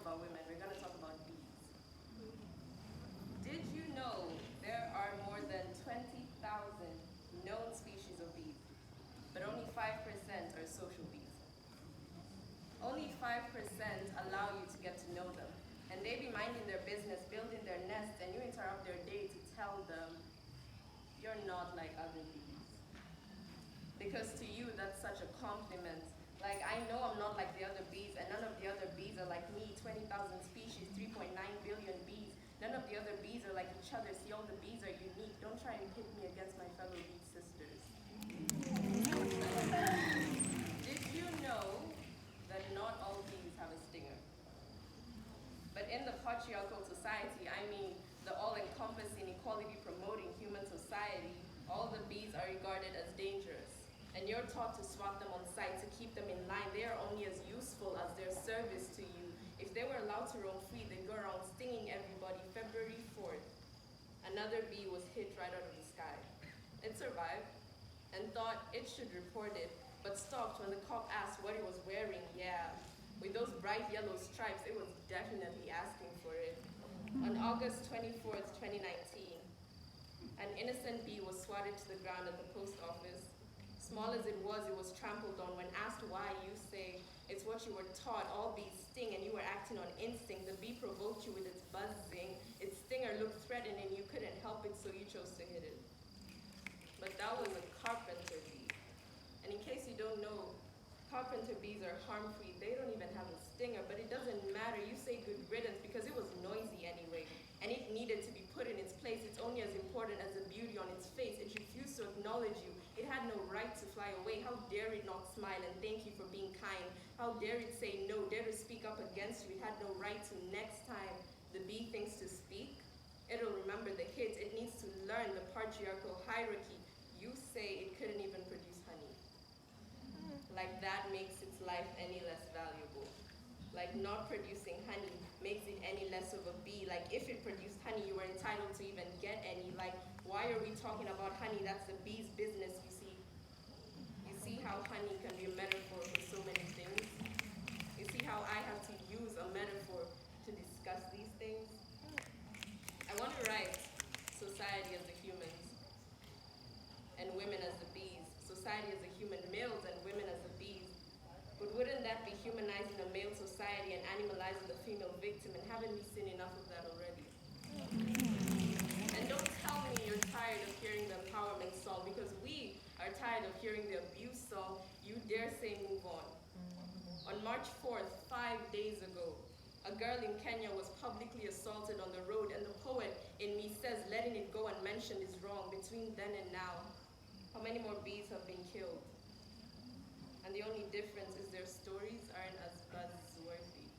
about women. We're going to talk about bees. Did you know there are more than 20,000 known species of bees, but only 5% are social bees? Only 5% allow you to get to know them. And they be minding their business, building their nests, and you interrupt their day to tell them, you're not like other bees. Because to you, that's such a compliment. Like, I know I'm not like the other bees, and none of the other bees are like me, 20,000 species, 3.9 billion bees. None of the other bees are like each other. See, all the bees are unique. Don't try and pit me against my fellow bee sisters. Did you know that not all bees have a stinger? But in the patriarchal society, I mean the all-encompassing, equality-promoting human society, all the bees are regarded as dangerous. And you're taught to swat them on sight to keep them in line. They are only as useful as their service to you. If they were allowed to roam free, they'd go around stinging everybody. February 4th, another bee was hit right out of the sky. It survived and thought it should report it, but stopped when the cop asked what it was wearing. Yeah, with those bright yellow stripes, it was definitely asking for it. On August 24th, 2019, an innocent bee was swatted to the ground at the post office. Small as it was trampled on. When asked why, you say, it's what you were taught, all bees sting, and you were acting on instinct. The bee provoked you with its buzzing. Its stinger looked threatening, you couldn't help it, so you chose to hit it. But that was a carpenter bee. And in case you don't know, carpenter bees are harm-free. They don't even have a stinger, but it doesn't matter. You say good riddance because it was noisy anyway, and it needed to be put in its place. It's only as important as the beauty on its face. It refused to acknowledge you. It had no right to fly away. How dare it not smile and thank you for being kind? How dare it say no, dare to speak up against you? It had no right to. Next time the bee thinks to speak, it'll remember the hits. It needs to learn the patriarchal hierarchy. You say it couldn't even produce honey. Like that makes its life any less valuable. Like not producing honey makes it any less of a bee. Like if it produced honey, you were entitled to even get any. Like, why are we talking about honey? That's the bee's business, you see. You see how honey can be a metaphor for so many things? You see how I have to use a metaphor to discuss these things? I want to write society as the humans and women as the bees. Society as the human, males and women as the bees. But wouldn't that be humanizing a male society and animalizing the female victim? And haven't we seen enough of that already? And don't tell me you're tired of hearing the empowerment song, because we are tired of hearing the abuse song. You dare say move on. On March 4th, 5 days ago, a girl in Kenya was publicly assaulted on the road, and the poet in me says letting it go unmentioned is wrong. Between then and now, how many more bees have been killed? And the only difference is their stories aren't as buzzworthy.